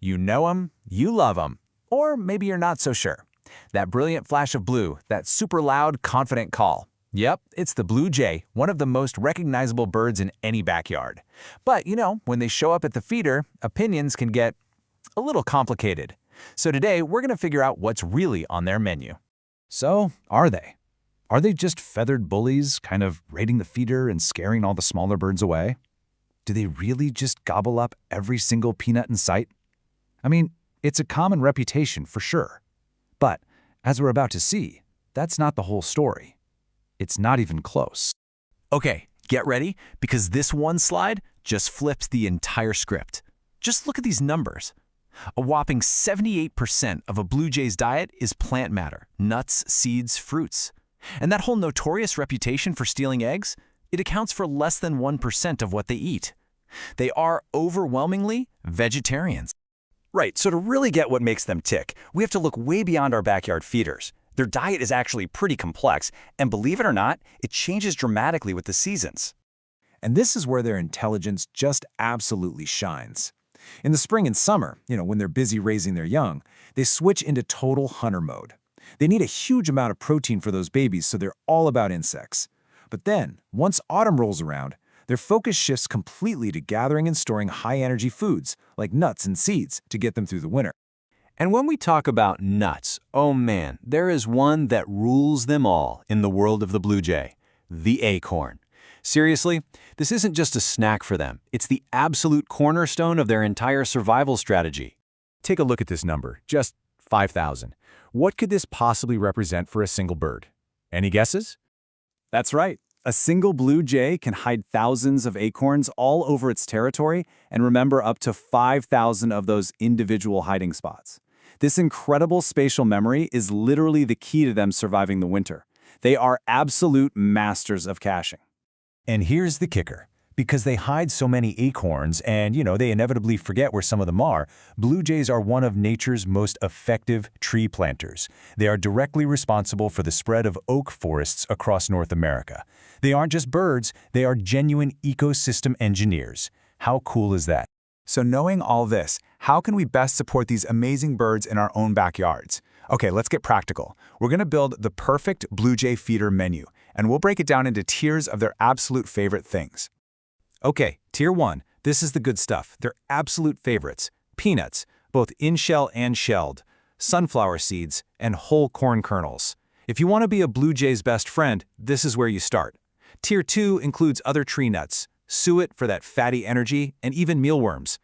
You know them, you love them, or maybe you're not so sure. That brilliant flash of blue, that super loud, confident call. Yep, it's the blue jay, one of the most recognizable birds in any backyard. But, when they show up at the feeder, opinions can get a little complicated. So today, we're going to figure out what's really on their menu. So, are they? Are they just feathered bullies, kind of raiding the feeder and scaring all the smaller birds away? Do they really just gobble up every single peanut in sight? I mean, it's a common reputation for sure. But, as we're about to see, that's not the whole story. It's not even close. Okay, get ready, because this one slide just flips the entire script. Just look at these numbers. A whopping 78% of a blue jay's diet is plant matter, nuts, seeds, fruits. And that whole notorious reputation for stealing eggs, it accounts for less than 1% of what they eat. They are overwhelmingly vegetarians. Right, so to really get what makes them tick, we have to look way beyond our backyard feeders. Their diet is actually pretty complex, and believe it or not, it changes dramatically with the seasons. And this is where their intelligence just absolutely shines. In the spring and summer, when they're busy raising their young, they switch into total hunter mode. They need a huge amount of protein for those babies, so they're all about insects. But then, once autumn rolls around, their focus shifts completely to gathering and storing high-energy foods, like nuts and seeds, to get them through the winter. And when we talk about nuts, oh man, there is one that rules them all in the world of the blue jay, the acorn. Seriously, this isn't just a snack for them. It's the absolute cornerstone of their entire survival strategy. Take a look at this number, just 5,000. What could this possibly represent for a single bird? Any guesses? That's right. A single blue jay can hide thousands of acorns all over its territory and remember up to 5,000 of those individual hiding spots. This incredible spatial memory is literally the key to them surviving the winter. They are absolute masters of caching. And here's the kicker. Because they hide so many acorns and, they inevitably forget where some of them are, blue jays are one of nature's most effective tree planters. They are directly responsible for the spread of oak forests across North America. They aren't just birds, they are genuine ecosystem engineers. How cool is that? So knowing all this, how can we best support these amazing birds in our own backyards? Okay, let's get practical. We're going to build the perfect blue jay feeder menu, and we'll break it down into tiers of their absolute favorite things. Okay, Tier 1. This is the good stuff. Their absolute favorites. Peanuts, both in-shell and shelled, sunflower seeds, and whole corn kernels. If you want to be a blue jay's best friend, this is where you start. Tier 2 includes other tree nuts, suet for that fatty energy, and even mealworms.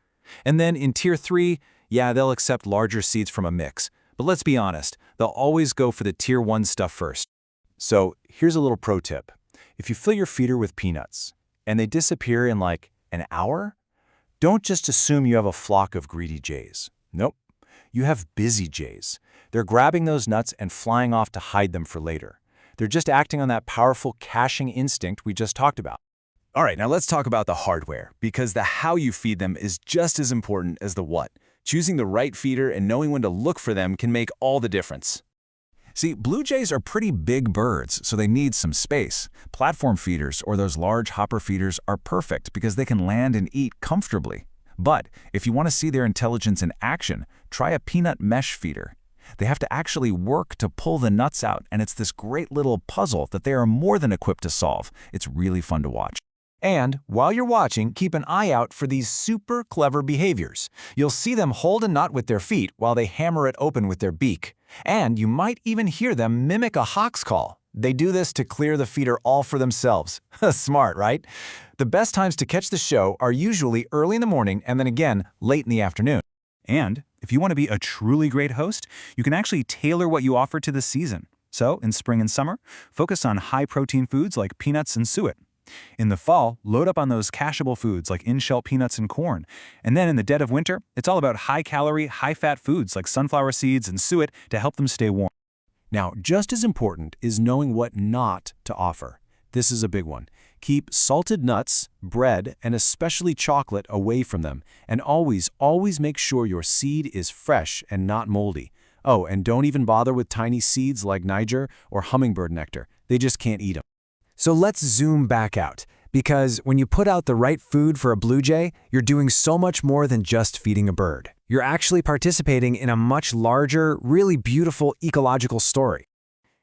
And then in Tier 3, they'll accept larger seeds from a mix. But let's be honest, they'll always go for the Tier 1 stuff first. So here's a little pro tip. If you fill your feeder with peanuts, and they disappear in like an hour, don't just assume you have a flock of greedy jays. Nope, you have busy jays. They're grabbing those nuts and flying off to hide them for later. They're just acting on that powerful caching instinct we just talked about. All right, now let's talk about the hardware, because the how you feed them is just as important as the what. Choosing the right feeder and knowing when to look for them can make all the difference. See, blue jays are pretty big birds, so they need some space. Platform feeders or those large hopper feeders are perfect because they can land and eat comfortably. But if you want to see their intelligence in action, try a peanut mesh feeder. They have to actually work to pull the nuts out, and it's this great little puzzle that they are more than equipped to solve. It's really fun to watch. And while you're watching, keep an eye out for these super clever behaviors. You'll see them hold a nut with their feet while they hammer it open with their beak. And you might even hear them mimic a hawk's call. They do this to clear the feeder all for themselves. Smart, right? The best times to catch the show are usually early in the morning and then again late in the afternoon. And if you want to be a truly great host, you can actually tailor what you offer to the season. So in spring and summer, focus on high-protein foods like peanuts and suet. In the fall, load up on those cacheable foods like in-shell peanuts and corn. And then in the dead of winter, it's all about high-calorie, high-fat foods like sunflower seeds and suet to help them stay warm. Now, just as important is knowing what not to offer. This is a big one. Keep salted nuts, bread, and especially chocolate away from them. And always make sure your seed is fresh and not moldy. Oh, and don't even bother with tiny seeds like Niger or hummingbird nectar. They just can't eat them. So let's zoom back out, because when you put out the right food for a blue jay, you're doing so much more than just feeding a bird. You're actually participating in a much larger, really beautiful ecological story.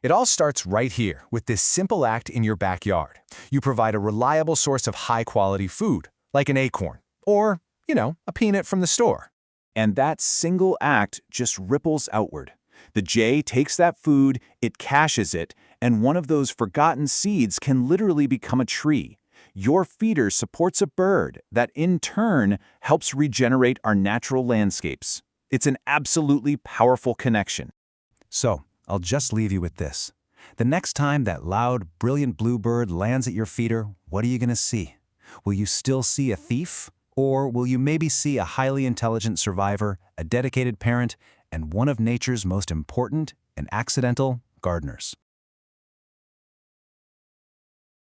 It all starts right here with this simple act in your backyard. You provide a reliable source of high-quality food, like an acorn, or, a peanut from the store. And that single act just ripples outward. The jay takes that food, it caches it, and one of those forgotten seeds can literally become a tree. Your feeder supports a bird that, in turn, helps regenerate our natural landscapes. It's an absolutely powerful connection. So, I'll just leave you with this. The next time that loud, brilliant bluebird lands at your feeder, what are you going to see? Will you still see a thief? Or will you maybe see a highly intelligent survivor, a dedicated parent, and one of nature's most important and accidental gardeners?